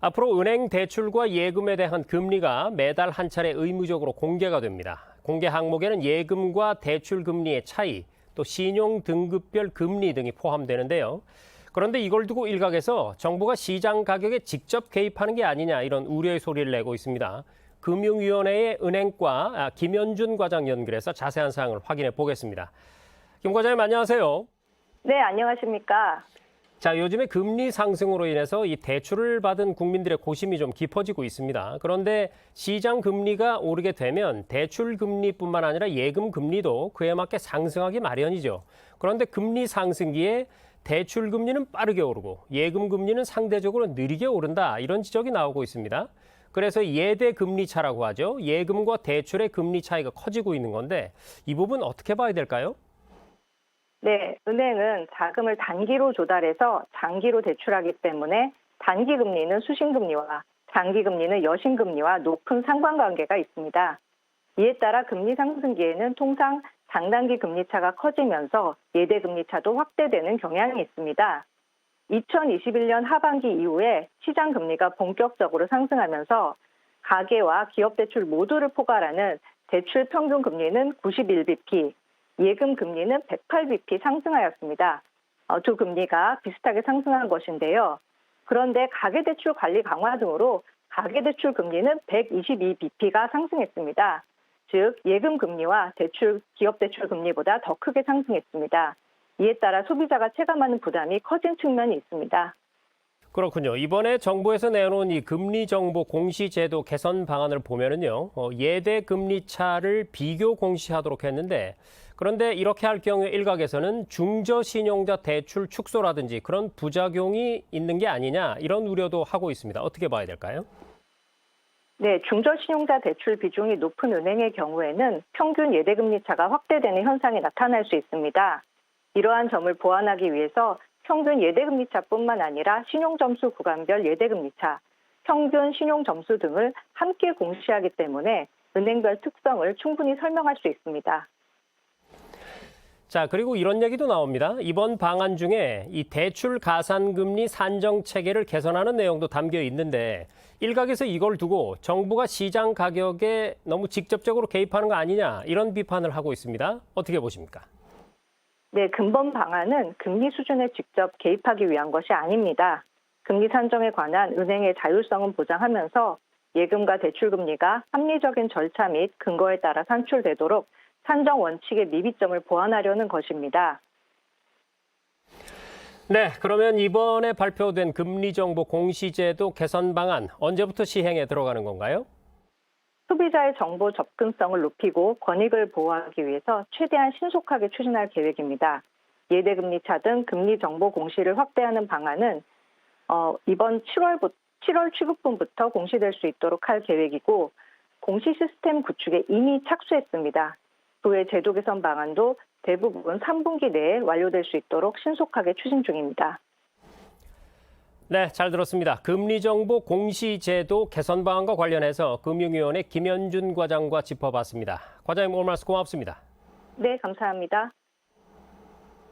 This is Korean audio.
앞으로 은행 대출과 예금에 대한 금리가 매달 한 차례 의무적으로 공개가 됩니다. 공개 항목에는 예금과 대출 금리의 차이, 또 신용 등급별 금리 등이 포함되는데요. 그런데 이걸 두고 일각에서 정부가 시장 가격에 직접 개입하는 게 아니냐 이런 우려의 소리를 내고 있습니다. 금융위원회의 은행과 김현준 과장 연결해서 자세한 사항을 확인해 보겠습니다. 김 과장님 안녕하세요. 네, 안녕하십니까. 자, 요즘에 금리 상승으로 인해서 이 대출을 받은 국민들의 고심이 좀 깊어지고 있습니다. 그런데 시장 금리가 오르게 되면 대출 금리뿐만 아니라 예금 금리도 그에 맞게 상승하기 마련이죠. 그런데 금리 상승기에 대출 금리는 빠르게 오르고 예금 금리는 상대적으로 느리게 오른다. 이런 지적이 나오고 있습니다. 그래서 예대 금리 차라고 하죠. 예금과 대출의 금리 차이가 커지고 있는 건데 이 부분 어떻게 봐야 될까요? 네, 은행은 자금을 단기로 조달해서 장기로 대출하기 때문에 단기 금리는 수신금리와 장기 금리는 여신금리와 높은 상관관계가 있습니다. 이에 따라 금리 상승기에는 통상 장단기 금리 차가 커지면서 예대 금리 차도 확대되는 경향이 있습니다. 2021년 하반기 이후에 시장 금리가 본격적으로 상승하면서 가계와 기업 대출 모두를 포괄하는 대출 평균 금리는 91bp, 예금 금리는 108bp 상승하였습니다. 두 금리가 비슷하게 상승한 것인데요. 그런데 가계대출 관리 강화 등으로 가계대출 금리는 122bp가 상승했습니다. 즉 예금 금리와 기업 대출 금리보다 더 크게 상승했습니다. 이에 따라 소비자가 체감하는 부담이 커진 측면이 있습니다. 그렇군요. 이번에 정부에서 내놓은 이 금리 정보 공시 제도 개선 방안을 보면은요, 예대 금리 차를 비교 공시하도록 했는데, 그런데 이렇게 할 경우에 일각에서는 중저신용자 대출 축소라든지 그런 부작용이 있는 게 아니냐 이런 우려도 하고 있습니다. 어떻게 봐야 될까요? 네, 중저신용자 대출 비중이 높은 은행의 경우에는 평균 예대금리 차가 확대되는 현상이 나타날 수 있습니다. 이러한 점을 보완하기 위해서 평균 예대금리차뿐만 아니라 신용점수 구간별 예대금리차, 평균 신용점수 등을 함께 공시하기 때문에 은행별 특성을 충분히 설명할 수 있습니다. 자, 그리고 이런 얘기도 나옵니다. 이번 방안 중에 이 대출 가산금리 산정 체계를 개선하는 내용도 담겨 있는데 일각에서 이걸 두고 정부가 시장 가격에 너무 직접적으로 개입하는 거 아니냐 이런 비판을 하고 있습니다. 어떻게 보십니까? 네, 근본 방안은 금리 수준에 직접 개입하기 위한 것이 아닙니다. 금리 산정에 관한 은행의 자율성은 보장하면서 예금과 대출 금리가 합리적인 절차 및 근거에 따라 산출되도록 산정 원칙의 미비점을 보완하려는 것입니다. 네, 그러면 이번에 발표된 금리정보 공시제도 개선 방안 언제부터 시행에 들어가는 건가요? 소비자의 정보 접근성을 높이고 권익을 보호하기 위해서 최대한 신속하게 추진할 계획입니다. 예대금리차 등 금리 정보 공시를 확대하는 방안은 이번 7월 취급분부터 공시될 수 있도록 할 계획이고 공시 시스템 구축에 이미 착수했습니다. 그 외 제도 개선 방안도 대부분 3분기 내에 완료될 수 있도록 신속하게 추진 중입니다. 네, 잘 들었습니다. 금리정보 공시제도 개선 방안과 관련해서 금융위원회 김현준 과장과 짚어봤습니다. 과장님 오늘 말씀 고맙습니다. 네, 감사합니다.